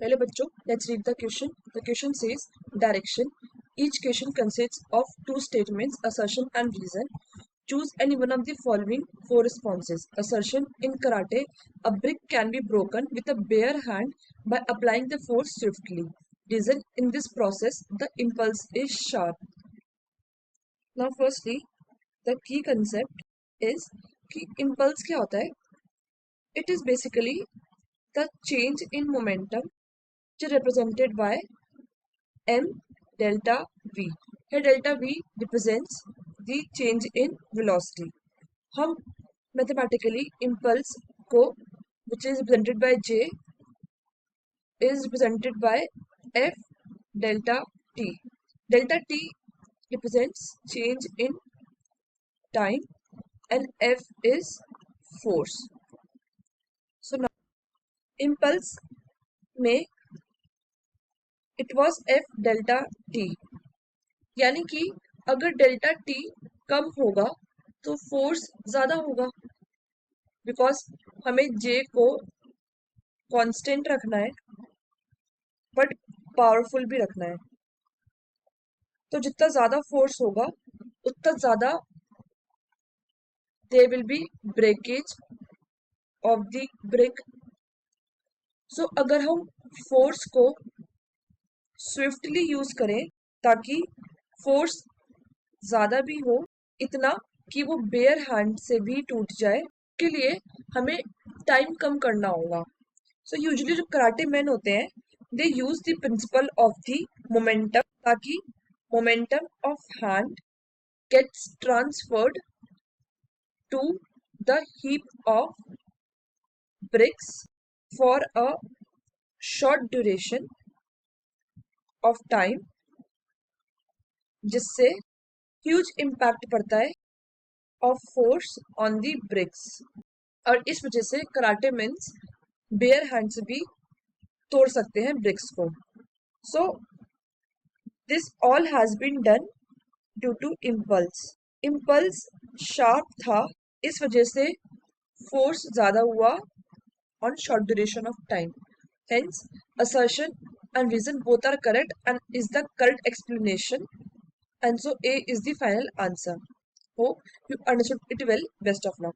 पहले बच्चों, let's read the question. The question says direction. Each question consists of two statements, assertion and reason. Choose any one of the following four responses. Assertion: in karate, a brick can be broken with a bare hand by applying the force swiftly. Reason: in this process, the impulse is sharp. Now, firstly, the key concept is कि impulse क्या होता है? It is basically the change in momentum which is represented by m delta v. Here delta v represents the change in velocity. हम mathematically impulse को which is represented by j is represented by f delta t. Delta t represents change in time and f is force. So now impulse में it was f delta t, यानी कि अगर delta t कम होगा तो force ज्यादा होगा, because हमें j को कांस्टेंट रखना है बट पावरफुल भी रखना है. तो जितना ज्यादा फोर्स होगा उतना ज्यादा there will be breakage of the brick. So अगर हम फोर्स को स्विफ्टली यूज करें ताकि फोर्स ज्यादा भी हो, इतना कि वो बेयर हैंड से भी टूट जाए, के लिए हमें टाइम कम करना होगा. सो यूजुअली जो कराटे मैन होते हैं they use the principle of the momentum, ताकि momentum of hand gets transferred to the heap of bricks for a short duration of time, जिससे ह्यूज इम्पैक्ट पड़ता है of force on the bricks. और इस वजह से कराटे मेंस बेयर हैंड से भी तोड़ सकते हैं ब्रिक्स को. So this all has been done due to impulse. Impulse sharp था, इस वजह से फोर्स ज्यादा हुआ on short duration of time. Hence, assertion and reason both are correct and is the correct explanation. And so A is the final answer. Hope you understood it well. Best of luck.